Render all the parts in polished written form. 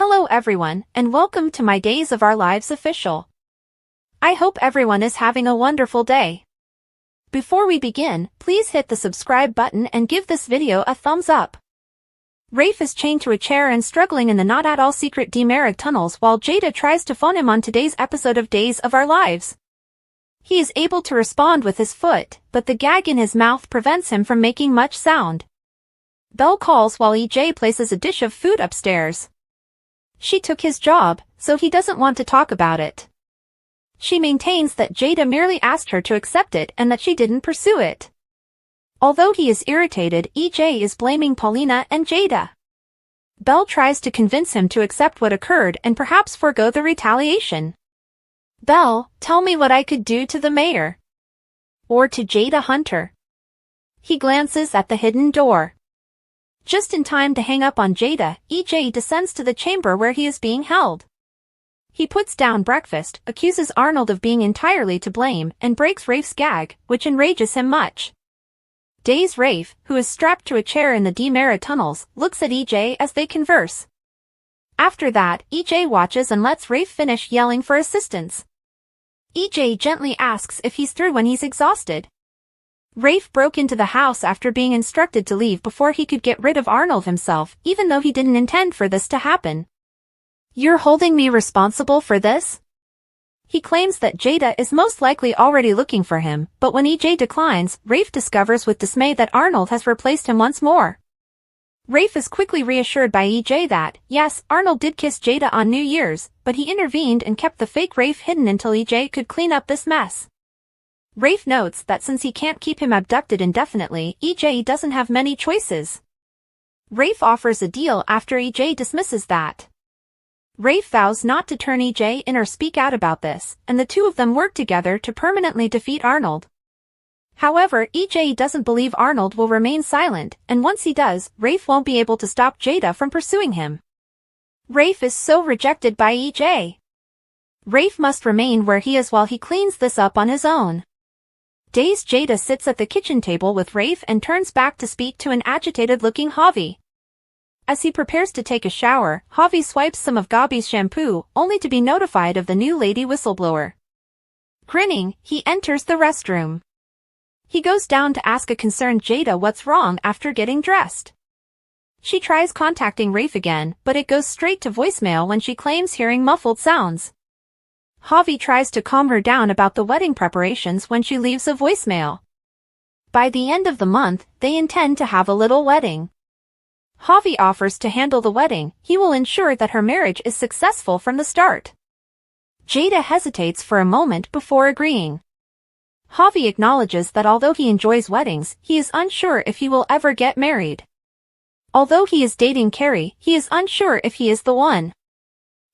Hello everyone, and welcome to my Days of Our Lives official. I hope everyone is having a wonderful day. Before we begin, please hit the subscribe button and give this video a thumbs up. Rafe is chained to a chair and struggling in the not-at-all secret demerag tunnels while Jada tries to phone him on today's episode of Days of Our Lives. He is able to respond with his foot, but the gag in his mouth prevents him from making much sound. Belle calls while EJ places a dish of food upstairs. She took his job, so he doesn't want to talk about it. She maintains that Jada merely asked her to accept it and that she didn't pursue it. Although he is irritated, EJ is blaming Paulina and Jada. Belle tries to convince him to accept what occurred and perhaps forego the retaliation. Belle, tell me what I could do to the mayor. Or to Jada Hunter. He glances at the hidden door. Just in time to hang up on Jada, EJ descends to the chamber where he is being held. He puts down breakfast, accuses Arnold of being entirely to blame, and breaks Rafe's gag, which enrages him much. Dazed Rafe, who is strapped to a chair in the demerag tunnels, looks at EJ as they converse. After that, EJ watches and lets Rafe finish yelling for assistance. EJ gently asks if he's through when he's exhausted. Rafe broke into the house after being instructed to leave before he could get rid of Arnold himself, even though he didn't intend for this to happen. You're holding me responsible for this? He claims that Jada is most likely already looking for him, but when EJ declines, Rafe discovers with dismay that Arnold has replaced him once more. Rafe is quickly reassured by EJ that, yes, Arnold did kiss Jada on New Year's, but he intervened and kept the fake Rafe hidden until EJ could clean up this mess. Rafe notes that since he can't keep him abducted indefinitely, EJ doesn't have many choices. Rafe offers a deal after EJ dismisses that. Rafe vows not to turn EJ in or speak out about this, and the two of them work together to permanently defeat Arnold. However, EJ doesn't believe Arnold will remain silent, and once he does, Rafe won't be able to stop Jada from pursuing him. Rafe is so rejected by EJ. Rafe must remain where he is while he cleans this up on his own. Dazed Jada sits at the kitchen table with Rafe and turns back to speak to an agitated-looking Javi. As he prepares to take a shower, Javi swipes some of Gabi's shampoo, only to be notified of the new lady whistleblower. Grinning, he enters the restroom. He goes down to ask a concerned Jada what's wrong after getting dressed. She tries contacting Rafe again, but it goes straight to voicemail when she claims hearing muffled sounds. Javi tries to calm her down about the wedding preparations when she leaves a voicemail. By the end of the month, they intend to have a little wedding. Javi offers to handle the wedding. He will ensure that her marriage is successful from the start. Jada hesitates for a moment before agreeing. Javi acknowledges that although he enjoys weddings, he is unsure if he will ever get married. Although he is dating Carrie, he is unsure if he is the one.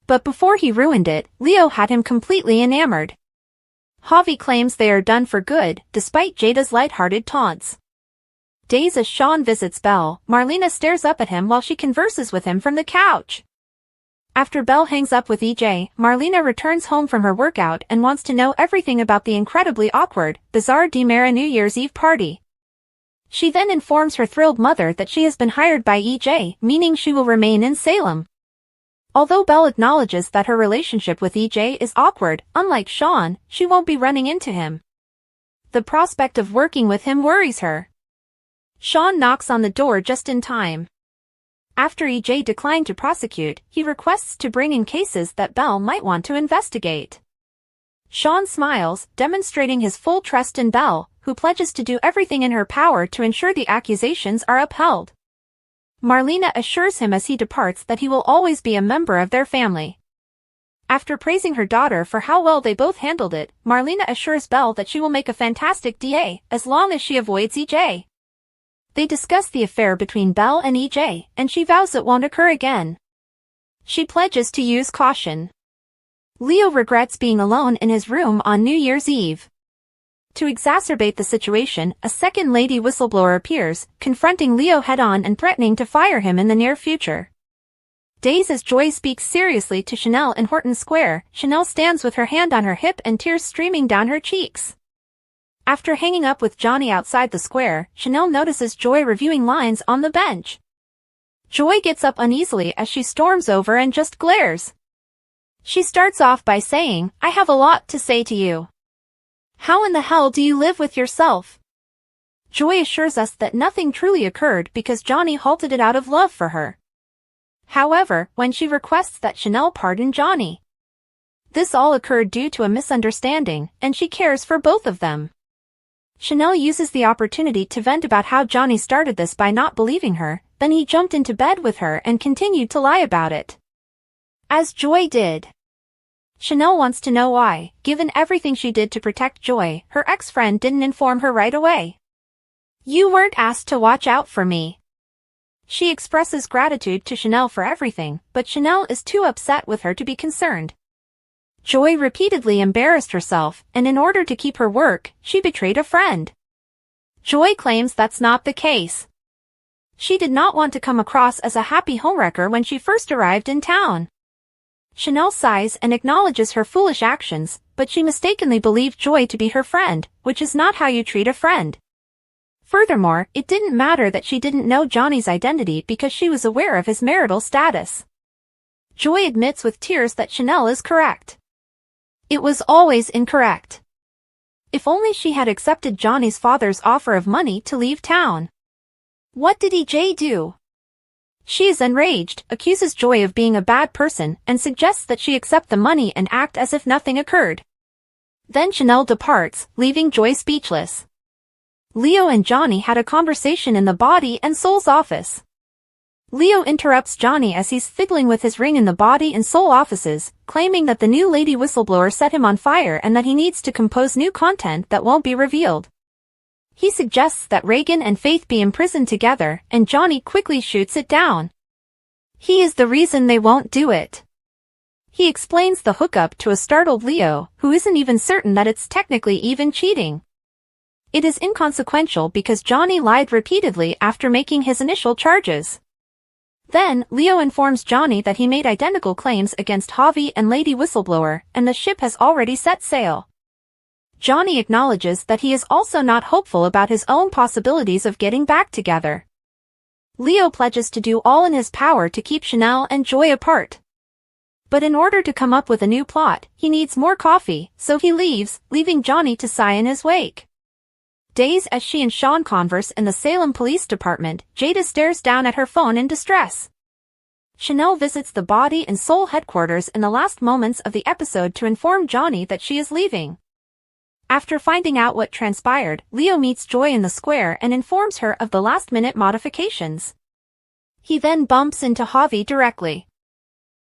But before he ruined it, Leo had him completely enamored. Javi claims they are done for good, despite Jada's lighthearted taunts. Dazed as Sean visits Belle, Marlena stares up at him while she converses with him from the couch. After Belle hangs up with EJ, Marlena returns home from her workout and wants to know everything about the incredibly awkward, bizarre demerag New Year's Eve party. She then informs her thrilled mother that she has been hired by EJ, meaning she will remain in Salem. Although Belle acknowledges that her relationship with EJ is awkward, unlike Sean, she won't be running into him. The prospect of working with him worries her. Sean knocks on the door just in time. After EJ declined to prosecute, he requests to bring in cases that Belle might want to investigate. Sean smiles, demonstrating his full trust in Belle, who pledges to do everything in her power to ensure the accusations are upheld. Marlena assures him as he departs that he will always be a member of their family. After praising her daughter for how well they both handled it, Marlena assures Belle that she will make a fantastic DA, as long as she avoids EJ. They discuss the affair between Belle and EJ, and she vows it won't occur again. She pledges to use caution. Leo regrets being alone in his room on New Year's Eve. To exacerbate the situation, a second lady whistleblower appears, confronting Leo head-on and threatening to fire him in the near future. Dazed as Joy speaks seriously to Chanel in Horton Square, Chanel stands with her hand on her hip and tears streaming down her cheeks. After hanging up with Johnny outside the square, Chanel notices Joy reviewing lines on the bench. Joy gets up uneasily as she storms over and just glares. She starts off by saying, "I have a lot to say to you. How in the hell do you live with yourself?" Joy assures us that nothing truly occurred because Johnny halted it out of love for her. However, when she requests that Chanel pardon Johnny, this all occurred due to a misunderstanding, and she cares for both of them. Chanel uses the opportunity to vent about how Johnny started this by not believing her, then he jumped into bed with her and continued to lie about it, as Joy did. Chanel wants to know why, given everything she did to protect Joy, her ex-friend didn't inform her right away. "You weren't asked to watch out for me." She expresses gratitude to Chanel for everything, but Chanel is too upset with her to be concerned. Joy repeatedly embarrassed herself, and in order to keep her work, she betrayed a friend. Joy claims that's not the case. She did not want to come across as a happy homewrecker when she first arrived in town. Chanel sighs and acknowledges her foolish actions, but she mistakenly believed Joy to be her friend, which is not how you treat a friend. Furthermore, it didn't matter that she didn't know Johnny's identity because she was aware of his marital status. Joy admits with tears that Chanel is correct. It was always incorrect. If only she had accepted Johnny's father's offer of money to leave town. What did EJ do? She is enraged, accuses Joy of being a bad person, and suggests that she accept the money and act as if nothing occurred. Then Chanel departs, leaving Joy speechless. Leo and Johnny had a conversation in the body and soul's office. Leo interrupts Johnny as he's fiddling with his ring in the body and soul offices, claiming that the new lady whistleblower set him on fire and that he needs to compose new content that won't be revealed. He suggests that Reagan and Faith be imprisoned together, and Johnny quickly shoots it down. He is the reason they won't do it. He explains the hookup to a startled Leo, who isn't even certain that it's technically even cheating. It is inconsequential because Johnny lied repeatedly after making his initial charges. Then, Leo informs Johnny that he made identical claims against Javi and Lady Whistleblower, and the ship has already set sail. Johnny acknowledges that he is also not hopeful about his own possibilities of getting back together. Leo pledges to do all in his power to keep Chanel and Joy apart. But in order to come up with a new plot, he needs more coffee, so he leaves, leaving Johnny to sigh in his wake. Days as she and Sean converse in the Salem Police Department, Jada stares down at her phone in distress. Chanel visits the body and soul headquarters in the last moments of the episode to inform Johnny that she is leaving. After finding out what transpired, Leo meets Joy in the square and informs her of the last-minute modifications. He then bumps into Javi directly.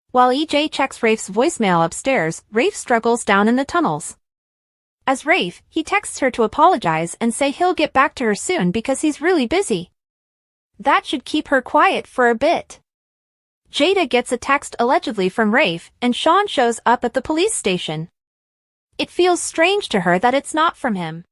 While EJ checks Rafe's voicemail upstairs, Rafe struggles down in the tunnels. As Rafe, he texts her to apologize and say he'll get back to her soon because he's really busy. That should keep her quiet for a bit. Jada gets a text allegedly from Rafe, and Sean shows up at the police station. It feels strange to her that it's not from him.